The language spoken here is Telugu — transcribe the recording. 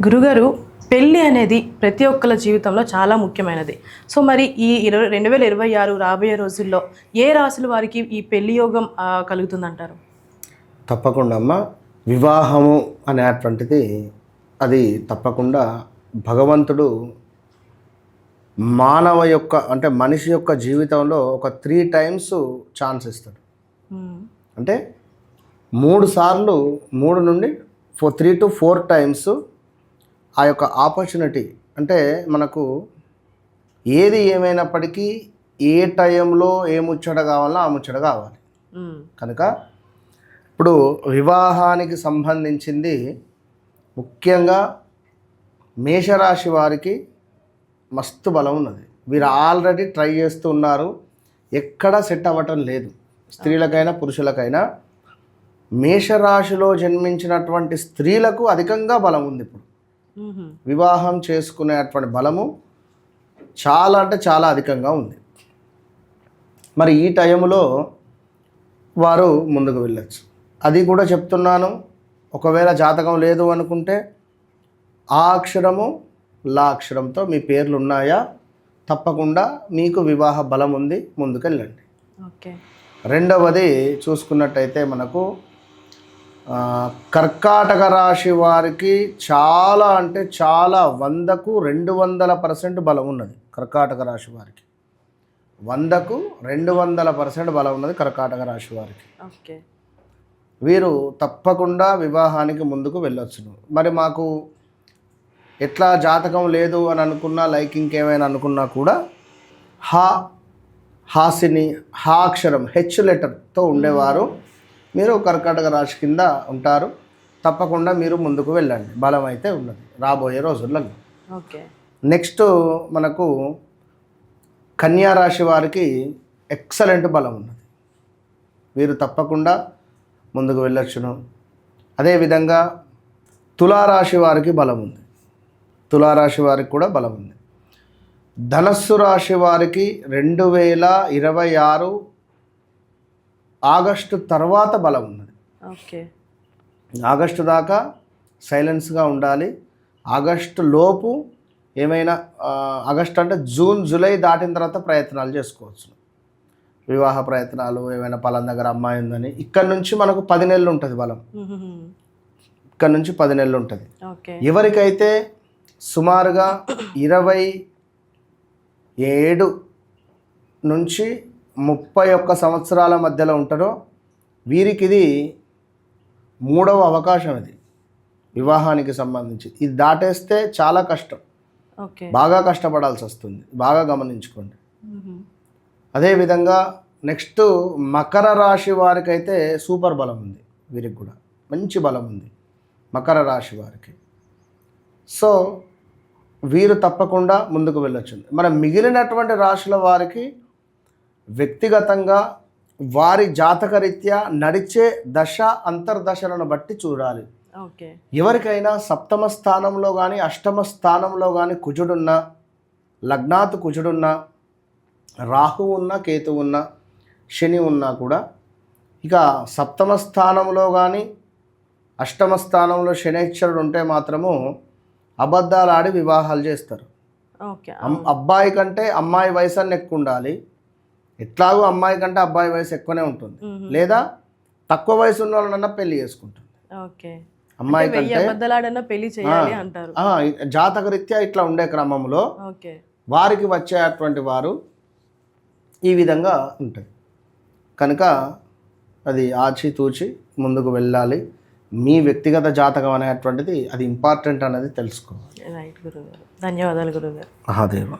గురుగారు, పెళ్ళి అనేది ప్రతి ఒక్కళ్ళ జీవితంలో చాలా ముఖ్యమైనది. సో మరి ఈ 2026 రాబోయే రోజుల్లో ఏ రాశుల వారికి ఈ పెళ్లి యోగం కలుగుతుందంటారు? తప్పకుండా అమ్మ. వివాహము అనేటువంటిది అది తప్పకుండా భగవంతుడు మానవ యొక్క అంటే మనిషి యొక్క జీవితంలో ఒక 3 టైమ్స్ ఛాన్స్ ఇస్తాడు. అంటే 3 సార్లు 3 నుండి 3 to 4 టైమ్స్ ఆ యొక్క ఆపర్చునిటీ. అంటే మనకు ఏది ఏమైనప్పటికీ ఏ టైంలో ఏ ముచ్చట కావాలో ఆ ముచ్చట కావాలి. కనుక ఇప్పుడు వివాహానికి సంబంధించింది ముఖ్యంగా మేషరాశి వారికి మస్తు బలం ఉన్నది. వీరు ఆల్రెడీ ట్రై చేస్తూ ఉన్నారు, ఎక్కడ సెట్ అవ్వటం లేదు. స్త్రీలకైనా పురుషులకైనా మేషరాశిలో జన్మించినటువంటి స్త్రీలకు అధికంగా బలం ఉంది. ఇప్పుడు వివాహం చేసుకునేటువంటి బలము చాలా అంటే చాలా అధికంగా ఉంది. మరి ఈ టైంలో వారు ముందుకు వెళ్ళచ్చు. అది కూడా చెప్తున్నాను, ఒకవేళ జాతకం లేదు అనుకుంటే ఆ అక్షరము లా అక్షరంతో మీ పేర్లు ఉన్నాయా, తప్పకుండా మీకు వివాహ బలం ఉంది, ముందుకెళ్ళండి. ఓకే. రెండవది చూసుకున్నట్టయితే మనకు కర్కాటక రాశి వారికి చాలా అంటే చాలా 100కు 200% బలం ఉన్నది. కర్కాటక రాశి వారికి 100కు 200% బలం ఉన్నది కర్కాటక రాశి వారికి. ఓకే. వీరు తప్పకుండా వివాహానికి ముందుకు వెళ్ళొచ్చును. మరి మాకు ఎట్లా జాతకం లేదు అని అనుకున్నా, లైక్ ఇంకేమైనా అనుకున్నా కూడా హాసిని హా అక్షరం హెచ్ లెటర్తో ఉండేవారు మీరు కర్కాటక రాశి కింద ఉంటారు. తప్పకుండా మీరు ముందుకు వెళ్ళండి, బలం అయితే ఉన్నది రాబోయే రోజుల్లో. ఓకే. నెక్స్ట్ మనకు కన్యా రాశి వారికి ఎక్సలెంట్ బలం ఉన్నది. వీరు తప్పకుండా ముందుకు వెళ్ళొచ్చును. అదేవిధంగా తులారాశి వారికి బలం ఉంది. తులారాశి వారికి కూడా బలం ఉంది. ధనస్సు రాశి వారికి 2026 ఆగస్టు తర్వాత బలం ఉన్నది. ఓకే. ఆగస్టు దాకా సైలెన్స్గా ఉండాలి. ఆగస్టు లోపు ఏమైనా ఆగస్టు అంటే జూన్ జూలై దాటిన తర్వాత ప్రయత్నాలు చేసుకోవచ్చు. వివాహ ప్రయత్నాలు ఏమైనా పలానా దగ్గర అమ్మాయి ఉందని. ఇక్కడ నుంచి మనకు 10 నెలలు ఉంటుంది బలం. ఇక్కడ నుంచి 10 నెలలు ఉంటుంది. ఎవరికైతే సుమారుగా 27 నుంచి 31 సంవత్సరాల మధ్యలో ఉంటారో వీరికి ఇది 3వ అవకాశం. ఇది వివాహానికి సంబంధించి. ఇది దాటేస్తే చాలా కష్టం, బాగా కష్టపడాల్సి వస్తుంది. బాగా గమనించుకోండి. అదేవిధంగా నెక్స్ట్ మకర రాశి వారికి అయితే సూపర్ బలం ఉంది. వీరికి కూడా మంచి బలం ఉంది మకర రాశి వారికి. సో వీరు తప్పకుండా ముందుకు వెళ్ళొచ్చు. మన మిగిలినటువంటి రాశుల వారికి వ్యక్తిగతంగా వారి జాతకరీత్యా నడిచే దశ అంతర్దశలను బట్టి చూడాలి. ఎవరికైనా 7వ స్థానంలో కానీ 8వ స్థానంలో కానీ కుజుడున్నా, లగ్నాతు కుజుడున్నా, రాహు ఉన్నా, కేతు ఉన్నా, శని ఉన్నా కూడా ఇక 7వ స్థానంలో కానీ 8వ స్థానంలో శనైశ్వరుడు ఉంటే మాత్రము అబద్ధాలు ఆడి వివాహాలు చేస్తారు. అబ్బాయి కంటే అమ్మాయి వయసు అన్న ఎక్కువ ఉండాలి. ఎట్లాగో అమ్మాయి కంటే అబ్బాయి వయసు ఎక్కువనే ఉంటుంది. లేదా తక్కువ వయసు ఉన్న వాళ్ళన్నా పెళ్లి చేసుకుంటుంది. అమ్మాయి కంటే జాతకరీత్యా ఇట్లా ఉండే క్రమంలో వారికి వచ్చేటువంటి వారు ఈ విధంగా ఉంటుంది. కనుక అది ఆచితూచి ముందుకు వెళ్ళాలి. మీ వ్యక్తిగత జాతకం అనేటువంటిది అది ఇంపార్టెంట్ అనేది తెలుసుకోవాలి. రైట్ గురుగారు, ధన్యవాదాలు గురుగారు. మహాదేవ.